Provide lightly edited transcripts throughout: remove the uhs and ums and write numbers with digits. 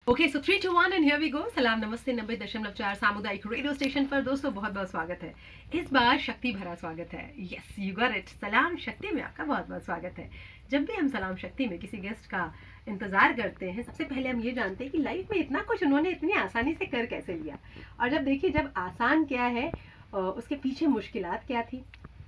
Okay so 3 2 1 and here we go. Salam Namaste 90.4 सामुदायिक radio station पर दोस्तों बहुत बहुत स्वागत है। इस बार शक्ति भरा स्वागत है। Yes you got it. सलाम शक्ति में आपका बहुत बहुत स्वागत है। जब भी हम सलाम शक्ति में किसी गेस्ट का इंतजार करते हैं, सबसे पहले हम ये जानते हैं कि लाइफ में इतना कुछ उन्होंने इतनी आसानी से कर कैसे लिया। और जब देखिए जब आसान क्या है उसके पीछे मुश्किलात क्या थी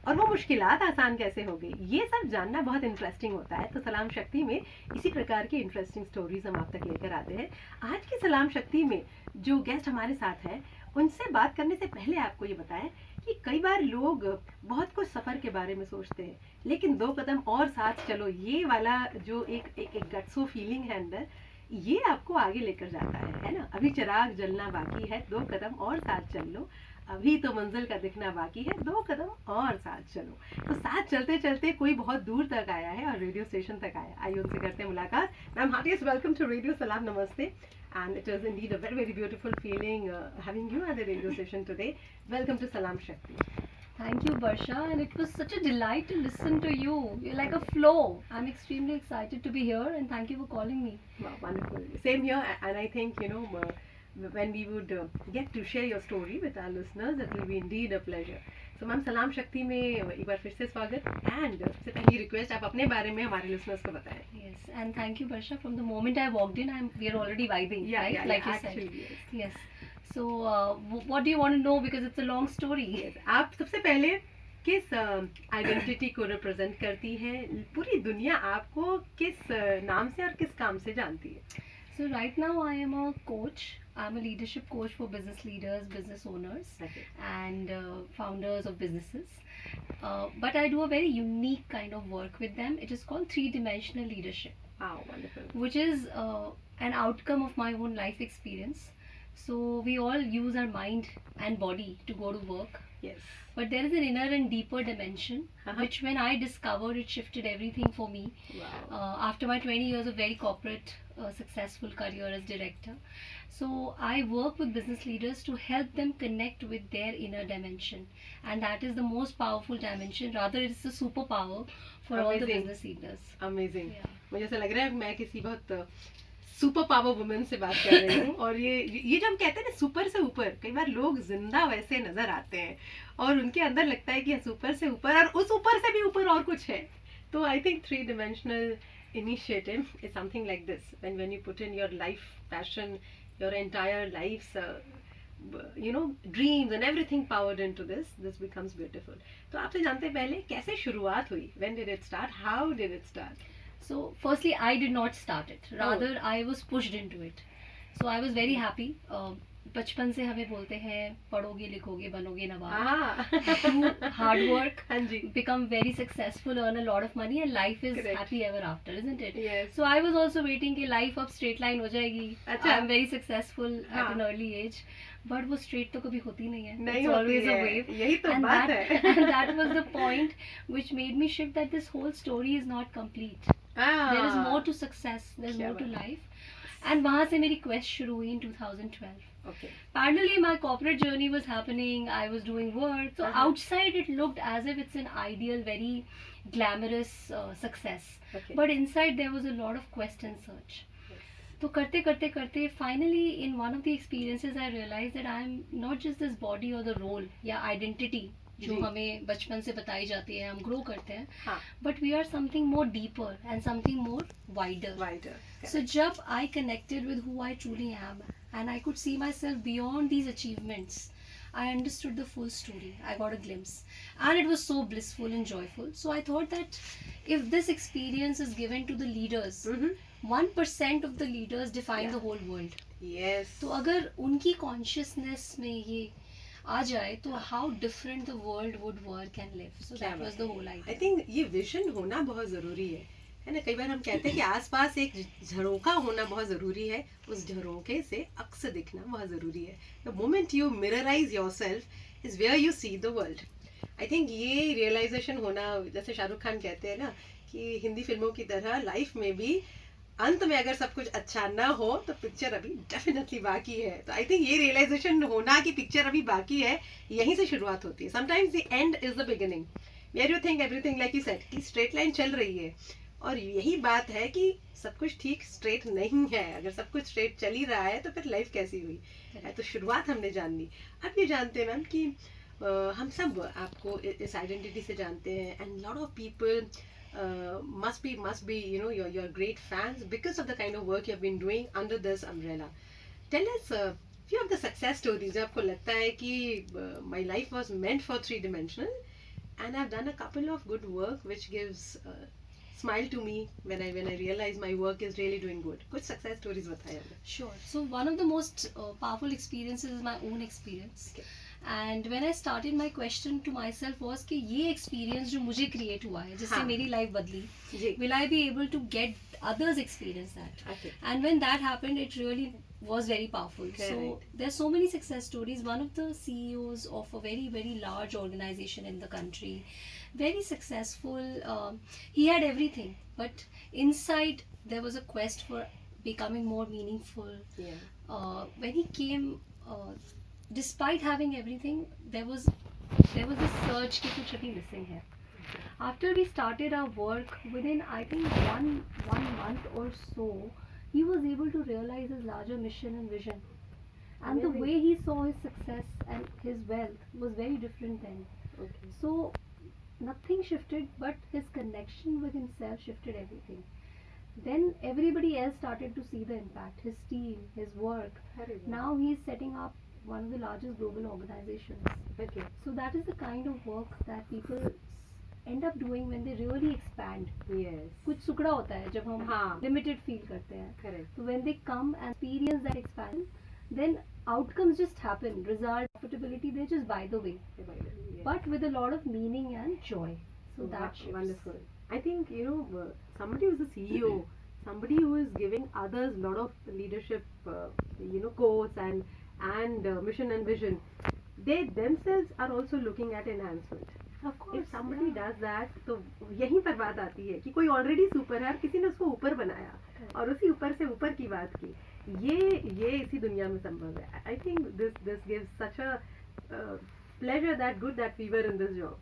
और वो मुश्किलात आसान कैसे हो गई, ये सब जानना बहुत इंटरेस्टिंग होता है। तो सलाम शक्ति में इसी प्रकार की इंटरेस्टिंग स्टोरीज हम आप तक लेकर आते हैं। आज की सलाम शक्ति में जो गेस्ट हमारे साथ हैं, उनसे बात करने से पहले आपको ये बताएं कि कई बार लोग बहुत कुछ सफ़र के बारे में सोचते हैं, लेकिन 2 कदम और साथ चलो, ये वाला जो एक गट्सो फीलिंग है अंदर, ये आपको आगे लेकर जाता है ना। अभी चिराग जलना बाकी है, 2 कदम और साथ चल लो। अभी तो मंजिल का दिखना बाकी है, 2 कदम और साथ चलो। तो साथ चलते चलते कोई बहुत दूर तक आया है और रेडियो स्टेशन तक आया। आइए उनसे करते हैं मुलाकात। Ma'am heartiest welcome to radio Salam Namaste and it is indeed a very beautiful feeling having you at the radio station today. Welcome to Salam Shakti. Thank you, Barsha, and it was such a delight to listen to you. You're like a flow. I'm extremely excited to be here, and thank you for calling me. Wow, wonderful. Same here, and I think when we would get to share your story with our listeners, it will be indeed a pleasure. So, ma'am सलाम शक्ति में एक बार फिर से स्वागत and सबसे पहली request, आप अपने बारे में हमारे लिसनर्स को बताएं. Yes, and thank you, Barsha. From the moment I walked in, we are already vibing, Yeah, right? yeah, Like yeah, you actually, said. Yes. So, what do you want to know? Because it's a long story. Yes. आप सबसे पहले किस identity को represent करती हैं? पूरी दुनिया आपको किस नाम से और किस काम से जानती है? So right now I am a coach. I'm a leadership coach for business leaders, business owners, Okay. and founders of businesses. But I do a very unique kind of work with them. It is called three-dimensional leadership, Wow, wonderful. which is an outcome of my own life experience. So we all use our mind and body to go to work. Yes. But there is an inner and deeper dimension, which when I discovered, it shifted everything for me. Wow. After my 20 years of very corporate, successful career as director. So I work with business leaders to help them connect with their inner dimension. And that is the most powerful dimension. Rather, it's a superpower for all the Amazing. business leaders. Amazing. Yeah. मुझे ऐसा लग रहा है मैं किसी बहुत super power woman से बात कर रही हूँ। और ये जो हम कहते हैं ना सुपर से ऊपर, कई बार लोग जिंदा वैसे नजर आते हैं और उनके अंदर लगता है कि सुपर से ऊपर और उस ऊपर से भी ऊपर और कुछ है। तो I think 3 dimensional initiative is something like this. When you put in your life passion, your entire life's dreams and everything powered into this becomes beautiful. तो आपसे जानते पहले कैसे शुरुआत हुई? When did it start? How did it start? So firstly, I did not start it. Rather, I was pushed into it. So I was very happy. बचपन से हमें बोलते हैं पढ़ोगे लिखोगे बनोगे नवाब. Do hard work, हाँ जी. become very successful, earn a lot of money, and life is Correct. happy ever after, isn't it? Yes. So I was also waiting कि life अब straight line हो जाएगी. अच्छा. I'm very successful हाँ. at an early age. But वो straight तो कभी होती नहीं है. नहीं It's होती always है. a wave. यही तो And बात that, है. and that was the point which made me shift that this whole story is not complete. There is more to success. There's क्या more to बात. life. And वहाँ से मेरी quest शुरू हुई in 2012. Okay. Parallelly, my corporate journey was happening. I was doing work. So Uh-huh. outside, it looked as if it's an ideal, very glamorous success. Okay. But inside, there was a lot of quest and search. Yes. तो करते करते करते finally in one of the experiences I realized that I'm not just this body or the role या identity जो जी. हमें बचपन से बताई जाती है, हम grow करते हैं, हाँ. but we are something more deeper and something more wider. Wider. So जब I connected with who I truly am and I could see myself beyond these achievements, I understood the full story. I got a glimpse and it was so blissful and joyful. So I thought that if this experience is given to the leaders, 1% of the leaders define Yeah. the whole world. Yes. तो अगर उनकी consciousness में ये आ जाए तो how different the world would work and live. So that was the whole idea. I think ये vision होना बहुत जरूरी है ना। कई बार हम कहते हैं कि आसपास एक झरोका होना बहुत जरूरी है, उस झरोके से अक्स दिखना बहुत जरूरी है. The moment you mirrorize yourself is where you see the world. I think ये रियलाइजेशन होना, जैसे शाहरुख खान कहते हैं ना कि हिंदी फिल्मों की तरह लाइफ में भी अंत में अगर सब कुछ अच्छा ना हो तो पिक्चर अभी डेफिनेटली बाकी है. तो आई थिंक ये रियलाइजेशन होना कि पिक्चर अभी बाकी है, यहीं से शुरुआत होती है. Sometimes the end is the beginning. Where you think everything like you said कि स्ट्रेट लाइन चल रही है, और यही बात है कि सब कुछ ठीक स्ट्रेट नहीं है. अगर सब कुछ स्ट्रेट चल ही रहा है तो फिर लाइफ कैसी हुई है. तो शुरुआत हमने जान ली. अब ये जानते हैं मैम कि हम सब आपको इस आइडेंटिटी से जानते हैं, and lot of people must be your great fans because of the kind of work you have been doing under this umbrella. Tell us few of the success stories जब आपको लगता है कि my life was meant for three dimensional and I've done a couple of good work which gives smile to me when I realize my work is really doing good. कुछ success stories बताएं हमें. Sure. So one of the most powerful experiences is my own experience. Okay. And when I started, my question to myself was कि ये experience जो मुझे create हुआ है, जिससे हाँ. मेरी life बदली, जी. will I be able to get others experience that? Okay. And when that happened, it really was very powerful. Correct. So there's so many success stories. One of the CEOs of a very very large organization in the country, very successful. He had everything, but inside there was a quest for becoming more meaningful. Yeah. When he came, despite having everything, there was this surge कि कुछ अभी missing है. After we started our work, within I think one month or so, he was able to realize his larger mission and vision. And the Amazing. way he saw his success and his wealth was very different then. Okay. So nothing shifted, but his connection with himself shifted everything. Then everybody else started to see the impact, his team, his work. Very well. Now he is setting up one of the largest global organizations. Okay. So that is the kind of work that people end up doing when they really expand. Yes. कुछ सुकड़ा होता है जब हम हाँ. limited feel करते हैं. Correct. So when they come and experience that expansion, then outcomes just happen. Result, profitability, they just by the way. Yeah. But with a lot of meaning and joy. So that shifts. Wonderful. I think somebody who's a CEO, somebody who is giving others a lot of leadership, quotes and mission and vision. They themselves are also looking at enhancement. Of course. If somebody yeah. does that, तो यहीं पर बात आती है कि कोई already super है और किसी ने उसको ऊपर बनाया और उसी ऊपर से ऊपर की बात की. ये इसी दुनिया में संभव है. I think this gives such a pleasure that good that we were in this job.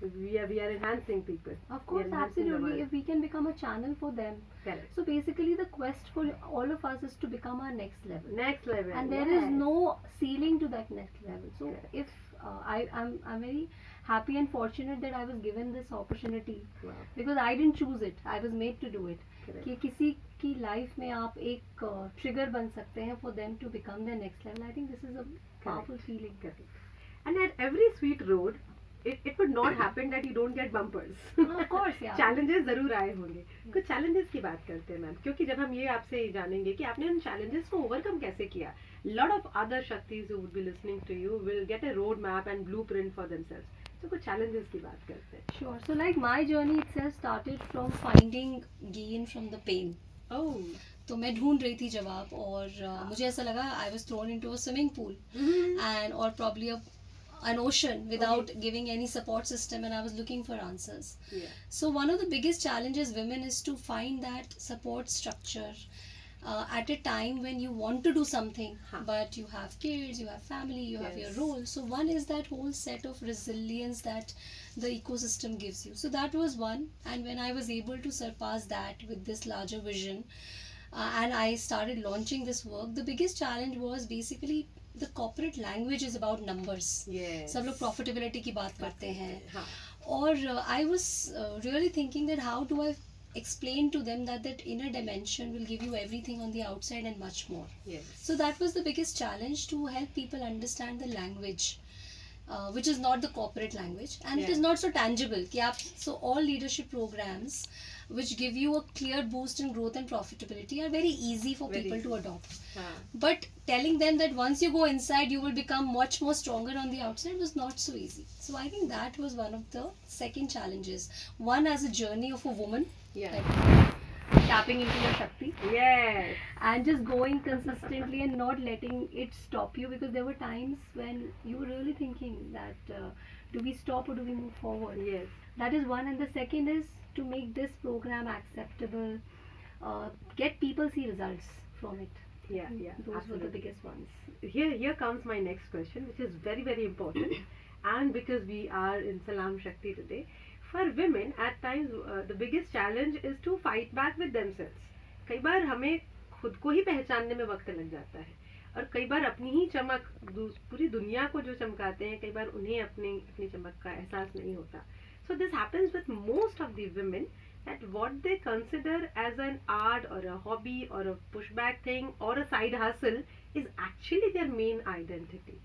We are enhancing people. Of course, We are enhancing the absolutely. world. If we can become a channel for them. Correct. So basically, the quest for all of us is to become our next level. Next level. And there is no ceiling to that next level. So Correct. if I'm very happy and fortunate that I was given this opportunity, Wow. because I didn't choose it. I was made to do it. Correct. कि किसी की life में आप एक trigger बन सकते हैं for them to become their next level. I think this is a powerful feeling. Correct. And at every sweet road, it would not happen that you don't get bumpers. Of course, yeah. Challenges जरूर आए होंगे. कुछ challenges की बात करते हैं ma'am, क्योंकि जब हम ये आपसे जानेंगे कि आपने उन challenges को overcome कैसे किया. Lot of other Shaktis who would be listening to you will get a road map and blueprint for themselves. So कुछ challenges की बात करते हैं. Sure. So like my journey itself started from finding gain from the pain. Oh. तो मैं ढूंढ रही थी जवाब और मुझे ऐसा लगा I was thrown into a swimming pool and or probably an ocean without giving any support system, and I was looking for answers. Yeah. So one of the biggest challenges women is to find that support structure at a time when you want to do something but you have kids, you have family, you have your role. So one is that whole set of resilience that the ecosystem gives you. So that was one, and when I was able to surpass that with this larger vision and I started launching this work, the biggest challenge was basically the corporate language is about numbers. Yes. सब लोग profitability की बात करते हैं हाँ. और I was really thinking that how do I explain to them that inner dimension will give you everything on the outside and much more. Yes. So that was the biggest challenge, to help people understand the language which is not the corporate language, and it is not so tangible कि आप, so all leadership programs which give you a clear boost in growth and profitability are very easy for people to adopt. But telling them that once you go inside you will become much more stronger on the outside was not so easy. So I think that was one of the second challenges. One, as a journey of a woman, tapping into your Shakti. Yes. And just going consistently and not letting it stop you, because there were times when you were really thinking that do we stop or do we move forward? Yes. That is one. And the second is to make this program acceptable, get people see results from it. Yeah. Those absolutely. were the biggest ones. Here comes my next question, which is very, very important. And because we are in Salam Shakti today, for women at times the biggest challenge is to fight back with themselves. कई बार हमें खुद को ही पहचानने में वक्त लग जाता है, और कई बार अपनी ही चमक पूरी दुनिया को जो चमकाते हैं, कई बार उन्हें अपनी अपनी चमक का एहसास नहीं होता. So this happens with most of the women, that what they consider as an art or a hobby or a pushback thing or a side hustle is actually their main identity.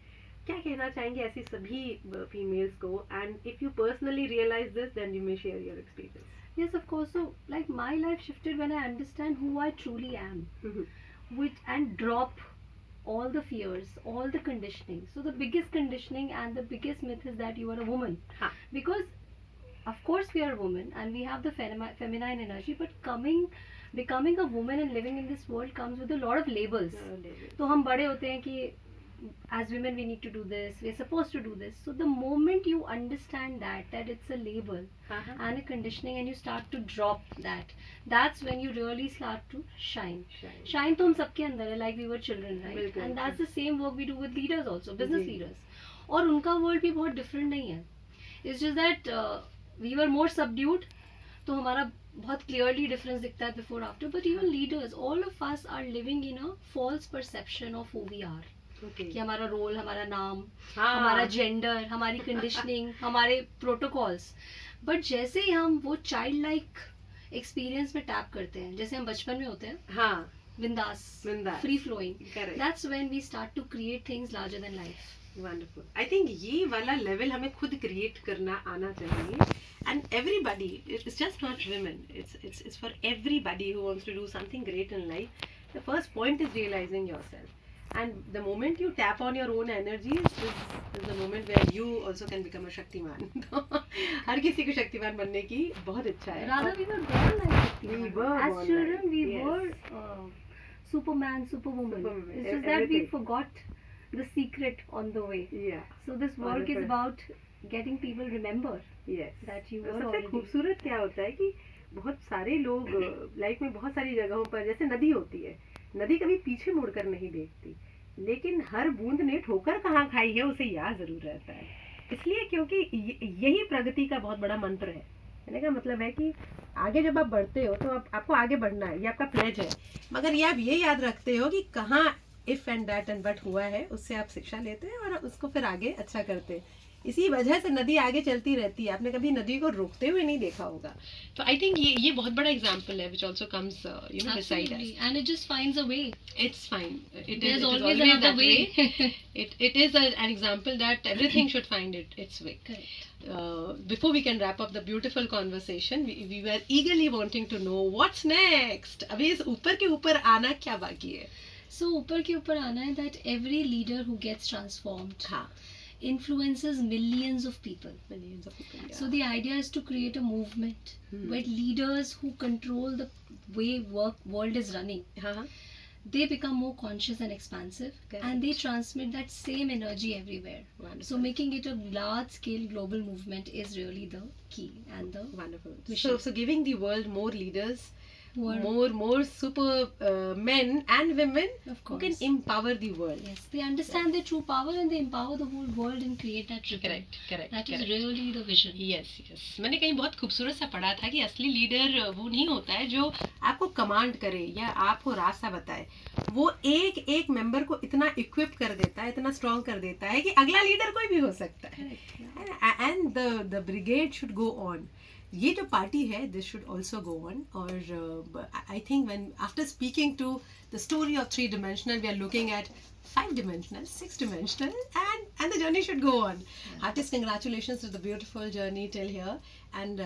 क्या कहना चाहेंगे ऐसी सभी females को? And if you personally realise this, then you may share your experience. Yes, of course. So, like, my life shifted when I understand who I truly am, and drop all the fears, all the conditioning. So the biggest conditioning and the biggest myth is that you are a woman. Because of course we are women and we have the feminine energy, but becoming a woman and living in this world comes with a lot of labels. तो हम बड़े होते हैं कि as women we need to do this, we are supposed to do this. So the moment you understand that it's a label and a conditioning, and you start to drop that, that's when you really start to shine तो हम सबके अंदर है, like we were children, right? And that's the same work we do with leaders also, business leaders. और उनका world भी बहुत different नहीं है. It's just that we were more subdued, तो हमारा बहुत clearly difference दिखता है before after. But even leaders, all of us are living in a false perception of who we are. कि हमारा रोल, हमारा नाम, हमारा जेंडर, हमारी कंडीशनिंग, हमारे प्रोटोकॉल्स. बट जैसे ही हम वो चाइल्ड लाइक एक्सपीरियंस में टैप करते हैं, जैसे हम बचपन में होते हैं, बिंदास, free flowing, that's when we start to create things larger than life. Wonderful. I think ये वाला लेवल हमें खुद क्रिएट करना आना चाहिए. And everybody, it's just not women, it's for everybody who wants to do something great in life. The first point is realizing yourself, and the moment you tap on your own energies is the moment where you also can become a Shaktimaan. हर किसी को शक्तिमान बनने की बहुत इच्छा है. Rather we were born like Shaktimaan. As children we were Superman, Superwoman. It's just that we forgot the secret on the way. So this work is about getting people remember that you were already. खूबसूरत क्या होता है कि बहुत सारे लोग life में बहुत सारी जगहों पर, जैसे नदी होती है, नदी कभी पीछे मुड़कर नहीं देखती, लेकिन हर बूंद ने ठोकर कहाँ खाई है उसे याद जरूर रहता है. इसलिए क्योंकि यही प्रगति का बहुत बड़ा मंत्र है. कहने का मतलब है कि आगे जब आप बढ़ते हो तो आपको आगे बढ़ना है, ये आपका प्लेज है, मगर ये आप ये याद रखते हो कि कहाँ if and that and but हुआ है, उससे आप शिक्षा लेते हैं और उसको फिर आगे अच्छा करते हैं. इसी वजह से नदी आगे चलती रहती है. आपने कभी नदी को रोकते हुए नहीं देखा होगा. तो आई थिंक ये बहुत बड़ा एग्जांपल है which also comes beside us, and it just finds a way. It's fine. There's always another way. It is an example that everything should find its way. Correct. Before we can wrap up the beautiful conversation, we were eagerly wanting to know what's next. अभी इस ऊपर के ऊपर आना क्या बाकी है? So ऊपर के ऊपर आना है that every leader who gets transformed influences millions of people. So the idea is to create a movement where leaders who control the way world is running, they become more conscious and expansive. Correct. And they transmit that same energy everywhere. Wonderful. So making it a large scale global movement is really the key and the wonderful mission. So giving the world more leaders, more super men and women who can empower the world. Yes, they understand their true power and they empower the whole world and create that ripple. Correct. That is really the vision. Yes. मैंने कहीं बहुत खूबसूरत सा पढ़ा था कि असली leader वो नहीं होता है जो आपको कमांड करे या आपको रास्ता बताए. वो एक मेंबर को इतना इक्विप कर देता है, इतना स्ट्रॉन्ग कर देता है कि अगला लीडर कोई भी हो सकता है. And the brigade should go on. ये जो पार्टी है, this should also go on. और I think when after speaking to the story of 3 dimensional, we are looking at 5 dimensional, 6 dimensional, and the journey should go on. Artist, congratulations to the beautiful journey till here, and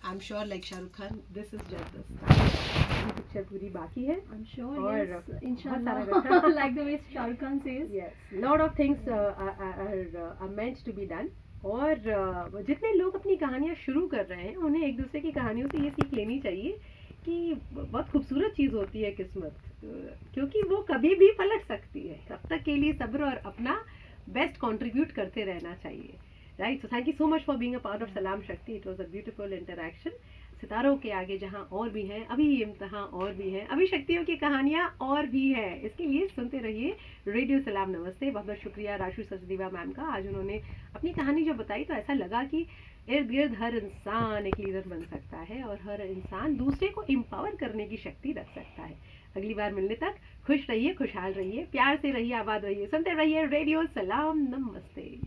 I'm sure like Shah Rukh Khan, this is just the start. Picture पूरी बाकी है. I'm sure. Yes, inshallah. Like the way Shah Rukh Khan says. Yes, lot of things are meant to be done. और जितने लोग अपनी कहानियाँ शुरू कर रहे हैं, उन्हें एक दूसरे की कहानियों से ये सीख लेनी चाहिए कि बहुत खूबसूरत चीज़ होती है किस्मत, क्योंकि वो कभी भी पलट सकती है. तब तक के लिए सब्र और अपना बेस्ट कंट्रीब्यूट करते रहना चाहिए. Right. So thank you so much for being a part of सलाम शक्ति. It was a beautiful interaction. सितारों के आगे जहाँ और भी हैं, अभी इम्तिहान और भी हैं, अभी शक्तियों की कहानियाँ और भी हैं. इसके लिए सुनते रहिए रेडियो सलाम. नमस्ते. बहुत बहुत शुक्रिया राशु सचदेवा मैम का. आज उन्होंने अपनी कहानी जो बताई तो ऐसा लगा कि इर्द गिर्द हर इंसान एक लीडर बन सकता है और हर इंसान दूसरे को एम्पावर करने की शक्ति रख सकता है। अगली बार मिलने तक खुश रहिए, खुशहाल रहिए, प्यार से रहिए, आबाद रहिए, सुनते रहिए रेडियो सलाम नमस्ते।